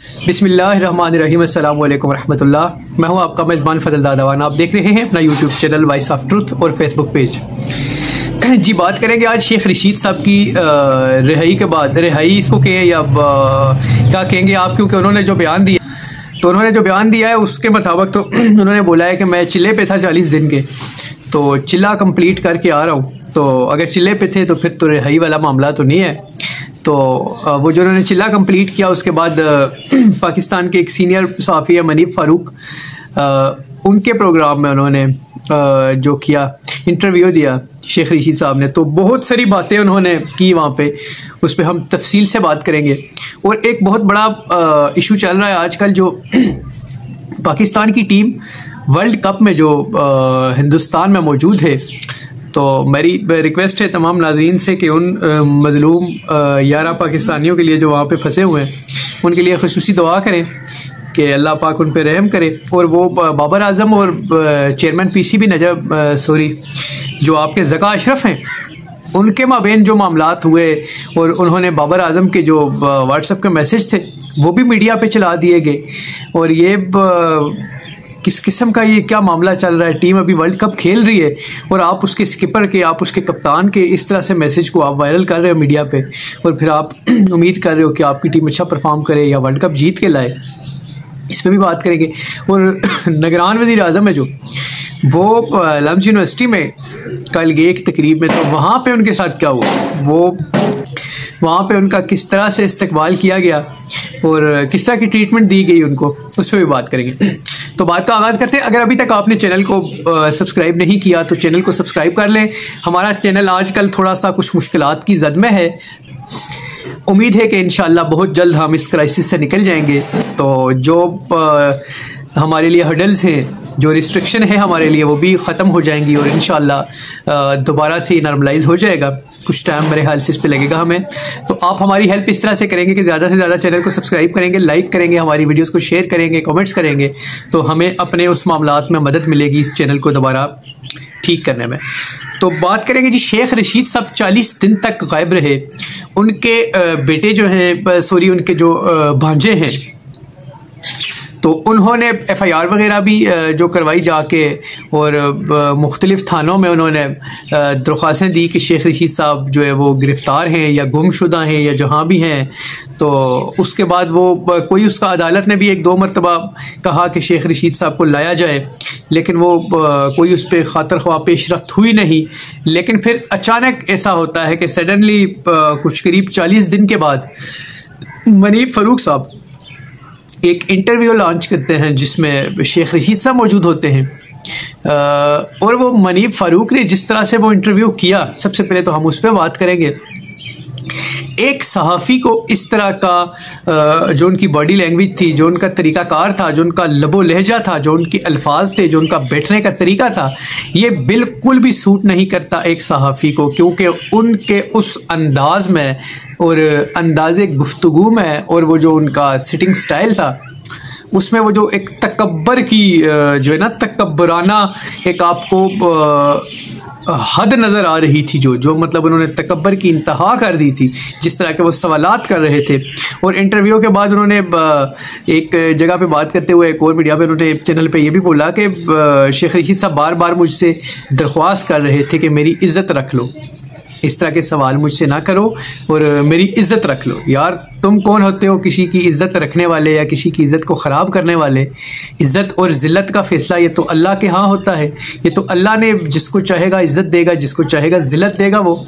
बिस्मिल्लाहिर्रहमानिर्रहीम, अस्सलामु अलैकुम रहमतुल्लाह। मैं हूं आपका मेज़बान फ़ज़ल दादावान। आप देख रहे हैं अपना YouTube channel voice of truth और फेसबुक पेज। जी, बात करेंगे आज शेख रशीद साहब की रिहाई के बाद, रिहाई इसको कहें या क्या कहेंगे आप, क्योंकि उन्होंने जो बयान दिया है उसके मुताबिक तो उन्होंने बोला है कि मैं चिल्ले पे था 40 दिन के, तो चिल्ला कंप्लीट करके आ रहा हूँ। तो अगर चिल्ले पे थे तो फिर तो रिहाई वाला मामला तो नहीं है। तो वो जो उन्होंने चिल्ला कंप्लीट किया उसके बाद पाकिस्तान के एक सीनियर सहाफ़ी है मनीफ फ़ारूक, उनके प्रोग्राम में उन्होंने जो किया, इंटरव्यू दिया शेख रशीद साहब ने, तो बहुत सारी बातें उन्होंने की वहाँ पे, उस पर हम तफसील से बात करेंगे। और एक बहुत बड़ा इशू चल रहा है आजकल, जो पाकिस्तान की टीम वर्ल्ड कप में जो हिंदुस्तान में मौजूद है, तो मेरी रिक्वेस्ट है तमाम नाज़रीन से कि उन मज़लूम 11 पाकिस्तानियों के लिए जो वहाँ पे फंसे हुए हैं, उनके लिए ख़ुसूसी दुआ करें कि अल्लाह पाक उन पे रहम करे। और वो बाबर आज़म और चेयरमैन पीसीबी नजब सॉरी जो आपके ज़का अशरफ हैं, उनके माबेन जो मामलात हुए और उन्होंने बाबर आज़म के जो व्हाट्सएप के मैसेज थे वो भी मीडिया पे चला दिए गए। और ये किस किस्म का ये क्या मामला चल रहा है? टीम अभी वर्ल्ड कप खेल रही है और आप उसके स्किपर के, आप उसके कप्तान के इस तरह से मैसेज को आप वायरल कर रहे हो मीडिया पे, और फिर आप उम्मीद कर रहे हो कि आपकी टीम अच्छा परफॉर्म करे या वर्ल्ड कप जीत के लाए। इस पर भी बात करेंगे। और निगरान वज़ीर आज़म है जो, वो लम्स यूनिवर्सिटी में कल गए एक तकरीब में, तो वहाँ पे उनके साथ क्या हुआ, वो वहाँ पे उनका किस तरह से इस्तकबाल किया गया और किस तरह की ट्रीटमेंट दी गई उनको, उस पर भी बात करेंगे। तो बात का आगाज़ करते हैं। अगर अभी तक आपने चैनल को सब्सक्राइब नहीं किया तो चैनल को सब्सक्राइब कर लें। हमारा चैनल आजकल थोड़ा सा कुछ मुश्किलात की जद में है, उम्मीद है कि इंशाअल्लाह बहुत जल्द हम इस क्राइसिस से निकल जाएंगे। तो जो हमारे लिए हर्डल्स हैं, जो रिस्ट्रिक्शन है हमारे लिए, वो भी ख़त्म हो जाएंगी और इंशाअल्लाह दोबारा से नॉर्मलाइज हो जाएगा। कुछ टाइम मेरे ख्याल से इस पे लगेगा हमें। तो आप हमारी हेल्प इस तरह से करेंगे कि ज़्यादा से ज़्यादा चैनल को सब्सक्राइब करेंगे, लाइक करेंगे, हमारी वीडियोस को शेयर करेंगे, कमेंट्स करेंगे, तो हमें अपने उस मामलात में मदद मिलेगी इस चैनल को दोबारा ठीक करने में। तो बात करेंगे जी, शेख रशीद साहब 40 दिन तक गायब रहे। उनके बेटे जो हैं, सॉरी उनके जो भांजे हैं, तो उन्होंने FIR वगैरह भी जो करवाई जाके, और मुख्तलिफ़ थानों में उन्होंने दरख्वास्तें दी कि शेख रशीद साहब जो है वो गिरफ़्तार हैं या गुमशुदा हैं या जहाँ भी हैं। तो उसके बाद वो कोई उसका अदालत ने भी 1-2 मरतबा कहा कि शेख रशीद साहब को लाया जाए, लेकिन वो कोई उस पर खातर ख्वाह पेशरफ्त हुई नहीं। लेकिन फिर अचानक ऐसा होता है कि सडनली कुछ करीब 40 दिन के बाद मनीफ फ़ारूक साहब एक इंटरव्यू लॉन्च करते हैं जिसमें शेख रशीद साहब मौजूद होते हैं। और वो मनीफ फ़ारूक ने जिस तरह से वो इंटरव्यू किया, सबसे पहले तो हम उस पर बात करेंगे। एक सहाफ़ी को इस तरह का जो उनकी बॉडी लैंग्वेज थी, जो उनका तरीक़ाकार था, जो उनका लबो लहजा था, जो उनके अल्फाज थे, जो उनका बैठने का तरीका था, ये बिल्कुल भी सूट नहीं करता एक सहाफ़ी को, क्योंकि उनके उस अंदाज में और अंदाज़े गुफ्तगू में और वो जो उनका सिटिंग स्टाइल था, उसमें वो जो एक तकब्बर की जो है ना, तकब्बराना एक आपको हद नज़र आ रही थी, जो मतलब उन्होंने तकब्बर की इंतहा कर दी थी जिस तरह के वो सवालात कर रहे थे। और इंटरव्यू के बाद उन्होंने एक जगह पे बात करते हुए, एक और मीडिया पे उन्होंने चैनल पे ये भी बोला कि शेख रशीद साहब बार बार मुझसे दरख्वास्त कर रहे थे कि मेरी इज़्ज़त रख लो, इस तरह के सवाल मुझसे ना करो और मेरी इज़्ज़त रख लो। यार, तुम कौन होते हो किसी की इज़्ज़त रखने वाले या किसी की इज़्ज़त को ख़राब करने वाले? इज़्ज़त और ज़िल्लत का फ़ैसला ये तो अल्लाह के यहाँ होता है। ये तो अल्लाह ने जिसको चाहेगा इज़्ज़त देगा, जिसको चाहेगा ज़िल्लत देगा। वो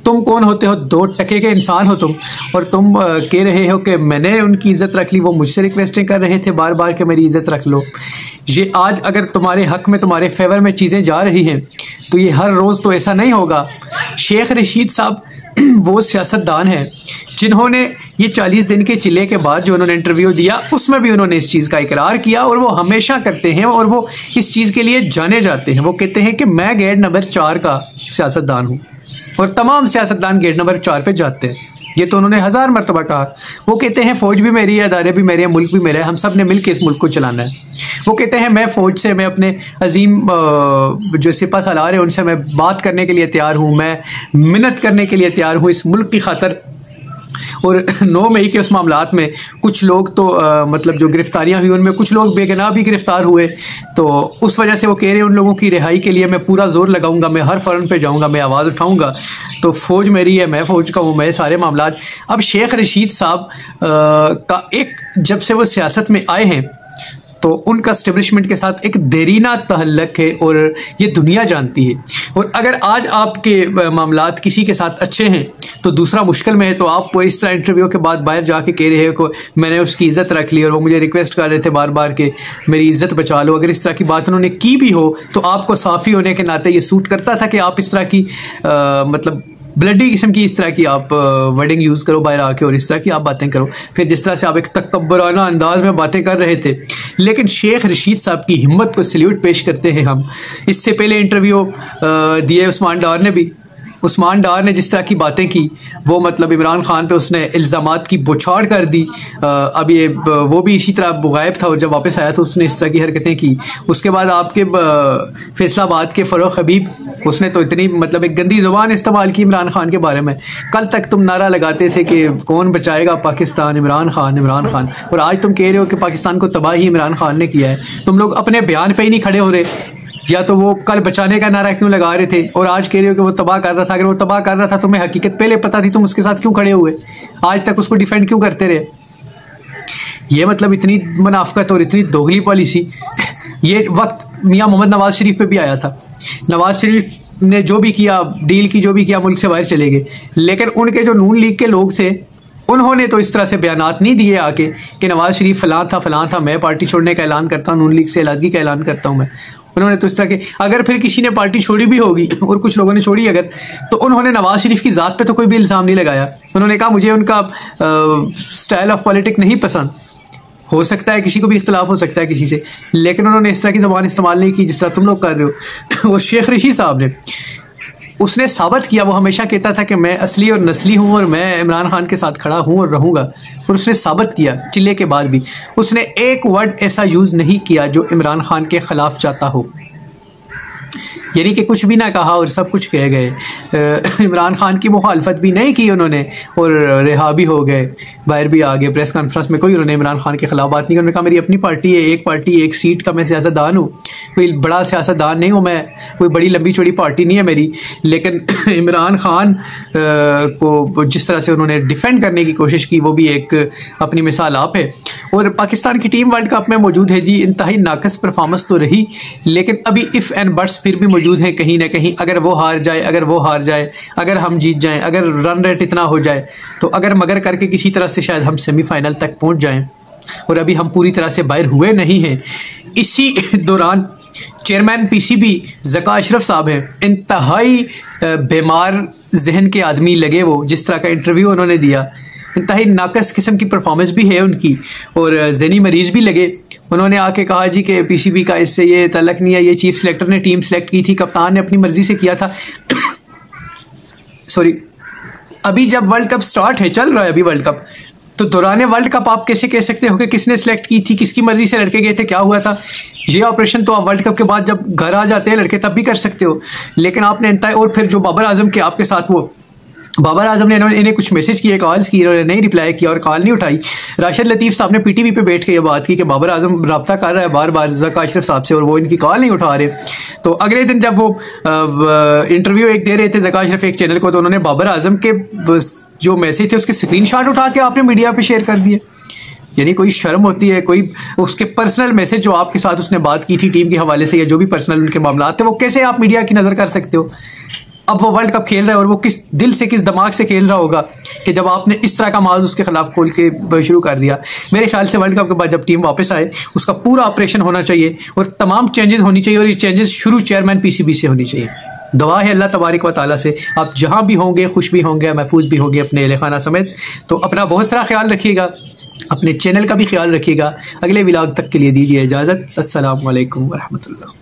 तुम कौन होते हो? 2 टके के इंसान हो तुम, और तुम कह रहे हो कि मैंने उनकी इज़्ज़त रख ली। वो मुझसे रिक्वेस्टें कर रहे थे बार बार कि मेरी इज़्ज़त रख लो। ये आज अगर तुम्हारे हक़ में, तुम्हारे फेवर में चीज़ें जा रही हैं, तो ये हर रोज़ तो ऐसा नहीं होगा। शेख रशीद साहब वो सियासतदान हैं जिन्होंने ये 40 दिन के चिल्ले के बाद जो उन्होंने इंटरव्यू दिया, उसमें भी उन्होंने इस चीज़ का इकरार किया, और वो हमेशा करते हैं और वो इस चीज़ के लिए जाने जाते हैं। वो कहते हैं कि मैं गेट नंबर 4 का सियासतदान हूँ, और तमाम सियासतदान गेट नंबर 4 पे जाते हैं। ये तो उन्होंने 1000 मरतबा कहा। वो कहते हैं फ़ौज भी मेरी है, अदारे भी मेरे हैं, मुल्क भी मेरा है, हम सब ने मिल के इस मुल्क को चलाना है। वो कहते हैं मैं फ़ौज से, मैं अपने अजीम जो सिपा सालार है उनसे मैं बात करने के लिए तैयार हूँ, मैं मिन्नत करने के लिए तैयार हूँ इस मुल्क की खातर। और 9 मई के उस मामलात में कुछ लोग तो मतलब जो गिरफ्तारियां हुई उनमें कुछ लोग बेगुनाह भी गिरफ्तार हुए। तो उस वजह से वो कह रहे हैं उन लोगों की रिहाई के लिए मैं पूरा जोर लगाऊंगा, मैं हर फ्रंट पे जाऊंगा, मैं आवाज़ उठाऊंगा। तो फ़ौज मेरी है, मैं फ़ौज का हूँ, मैं सारे मामलात। अब शेख रशीद साहब का एक जब से वो सियासत में आए हैं तो उनका एस्टेब्लिशमेंट के साथ एक देरीना तहल्लुक है और ये दुनिया जानती है। और अगर आज आपके मामलात किसी के साथ अच्छे हैं तो दूसरा मुश्किल में है, तो आप वो इस तरह इंटरव्यू के बाद बाहर जाके कह रहे हैं को मैंने उसकी इज़्ज़त रख ली और वो मुझे रिक्वेस्ट कर रहे थे बार बार कि मेरी इज़्ज़त बचा लो। अगर इस तरह की बात उन्होंने की भी हो तो आपको साफ़ी होने के नाते ये सूट करता था कि आप इस तरह की मतलब ब्लडी किस्म की इस तरह की आप वर्डिंग यूज़ करो बाहर आके और इस तरह की आप बातें करो। फिर जिस तरह से आप एक तकब्बराना अंदाज में बातें कर रहे थे, लेकिन शेख रशीद साहब की हिम्मत को सल्यूट पेश करते हैं हम। इससे पहले इंटरव्यू दिए उस्मान डार ने भी। उस्मान डार ने जिस तरह की बातें की वो मतलब इमरान खान पे उसने इल्ज़ामात की बौछार कर दी। अब ये वो भी इसी तरह गायब था और जब वापस आया तो उसने इस तरह की हरकतें की। उसके बाद आपके फैसलाबाद के फ़रूख हबीब, उसने तो इतनी मतलब एक गंदी ज़ुबान इस्तेमाल की इमरान खान के बारे में। कल तक तुम नारा लगाते थे कि कौन बचाएगा पाकिस्तान, इमरान खान इमरान खान, और आज तुम कह रहे हो कि पाकिस्तान को तबाही इमरान खान ने किया है। तुम लोग अपने बयान पर ही नहीं खड़े हो रहे। या तो वो कल बचाने का नारा क्यों लगा रहे थे और आज कह रहे हो कि वो तबाह कर रहा था। अगर वो तबाह कर रहा था तुम्हें हकीकत पहले पता थी, तुम उसके साथ क्यों खड़े हुए? आज तक उसको डिफेंड क्यों करते रहे? ये मतलब इतनी मुनाफकत और इतनी दोगली पॉलिसी। ये वक्त मियाँ मोहम्मद नवाज शरीफ पे भी आया था। नवाज शरीफ ने जो भी किया, डील की जो भी किया, मुल्क से बाहर चले गए। लेकिन उनके जो नून लीग के लोग थे उन्होंने तो इस तरह से बयानात नहीं दिए आके कि नवाज शरीफ फलां था, मैं पार्टी छोड़ने का ऐलान करता हूँ, नून लीग से अलहदगी का ऐलान करता हूँ मैं। उन्होंने तो इस तरह के, अगर फिर किसी ने पार्टी छोड़ी भी होगी और कुछ लोगों ने छोड़ी अगर, तो उन्होंने नवाज शरीफ की ज़ात पे तो कोई भी इल्ज़ाम नहीं लगाया। उन्होंने कहा मुझे उनका स्टाइल ऑफ पॉलिटिक्स नहीं पसंद। हो सकता है किसी को भी इख्तलाफ हो सकता है किसी से, लेकिन उन्होंने इस तरह की ज़बान इस्तेमाल नहीं की जिस तरह तुम लोग कर रहे हो। और शेख रशीद साहब ने उसने साबित किया, वो हमेशा कहता था कि मैं असली और नस्ली हूँ और मैं इमरान खान के साथ खड़ा हूँ और रहूँगा, और उसने साबित किया। चिल्ले के बाद भी उसने एक वर्ड ऐसा यूज़ नहीं किया जो इमरान खान के ख़िलाफ़ जाता हो, यानी कि कुछ भी ना कहा और सब कुछ कह गए। इमरान खान की मुखालफत भी नहीं की उन्होंने और रिहा भी हो गए, बाहर भी आ गए। प्रेस कॉन्फ्रेंस में कोई उन्होंने इमरान खान के खिलाफ बात नहीं की। उन्होंने कहा मेरी अपनी पार्टी है, एक पार्टी एक सीट का मैं सियासतदान हूँ, कोई बड़ा सियासतदान नहीं हूँ मैं, कोई बड़ी लंबी चौड़ी पार्टी नहीं है मेरी। लेकिन इमरान खान को जिस तरह से उन्होंने डिफेंड करने की कोशिश की वो भी एक अपनी मिसाल आप है। और पाकिस्तान की टीम वर्ल्ड कप में मौजूद है जी, इंतहाई नाकस परफॉर्मेंस तो रही, लेकिन अभी इफ़ एंड बट्स फिर भी मौजूद हैं कहीं ना कहीं। अगर वो हार जाए, अगर वो हार जाए, अगर हम जीत जाएं, अगर रन रेट इतना हो जाए तो अगर मगर करके किसी तरह से शायद हम सेमीफाइनल तक पहुंच जाएं, और अभी हम पूरी तरह से बाहर हुए नहीं हैं। इसी दौरान चेयरमैन पीसीबी ज़का अशरफ साहब हैं, इंतहाई बीमार जहन के आदमी लगे वो, जिस तरह का इंटरव्यू उन्होंने दिया, इंतहाई नाकस किस्म की परफॉर्मेंस भी है उनकी और ज़हनी मरीज़ भी लगे। उन्होंने आके कहा जी कि पीसीबी का इससे ये तल्लक नहीं है, ये चीफ सेलेक्टर ने टीम सेलेक्ट की थी, कप्तान ने अपनी मर्जी से किया था। सॉरी, अभी जब वर्ल्ड कप स्टार्ट है, चल रहा है अभी वर्ल्ड कप, तो दौरान वर्ल्ड कप आप कैसे कह सकते हो कि किसने सेलेक्ट की थी, किसकी मर्जी से लड़के गए थे, क्या हुआ था? ये ऑपरेशन तो आप वर्ल्ड कप के बाद जब घर आ जाते हैं लड़के तब भी कर सकते हो, लेकिन आपने और फिर जो बाबर आजम के आपके साथ वो बाबर आजम ने इन्हें कुछ मैसेज किए, कॉल्स की, इन्होंने नहीं रिप्लाई किया और कॉल नहीं उठाई। राशिद लतीफ़ साहब ने पीटीवी पे बैठ के ये बात की कि बाबर आजम रब्ता कर रहा है बार बार ज़का अशरफ साहब से और वो इनकी कॉल नहीं उठा रहे। तो अगले दिन जब वो इंटरव्यू एक दे रहे थे ज़का अशरफ एक चैनल को, तो उन्होंने बाबर आजम के जो मैसेज थे उसके स्क्रीनशॉट उठा के आपने मीडिया पे शेयर कर दिए। यानी कोई शर्म होती है? कोई उसके पर्सनल मैसेज जो आपके साथ उसने बात की थी टीम के हवाले से या जो भी पर्सनल उनके मामला थे, वो कैसे आप मीडिया की नज़र कर सकते हो? अब वो वर्ल्ड कप खेल रहा है और वो किस दिल से किस दिमाग से खेल रहा होगा कि जब आपने इस तरह का माज उसके खिलाफ खोल के शुरू कर दिया। मेरे ख्याल से वर्ल्ड कप के बाद जब टीम वापस आए उसका पूरा ऑपरेशन होना चाहिए और तमाम चेंजेस होनी चाहिए, और ये चेंजेस शुरू चेयरमैन पीसीबी से होनी चाहिए। दुआ है अल्लाह तबारक व तआला से आप जहाँ भी होंगे खुश भी होंगे, महफूज भी होंगे अपने अहले खाना समेत। तो अपना बहुत सारा ख्याल रखिएगा, अपने चैनल का भी ख्याल रखिएगा। अगले व्लॉग तक के लिए दीजिए इजाज़त। अस्सलाम वालेकुम व रहमतुल्लाह।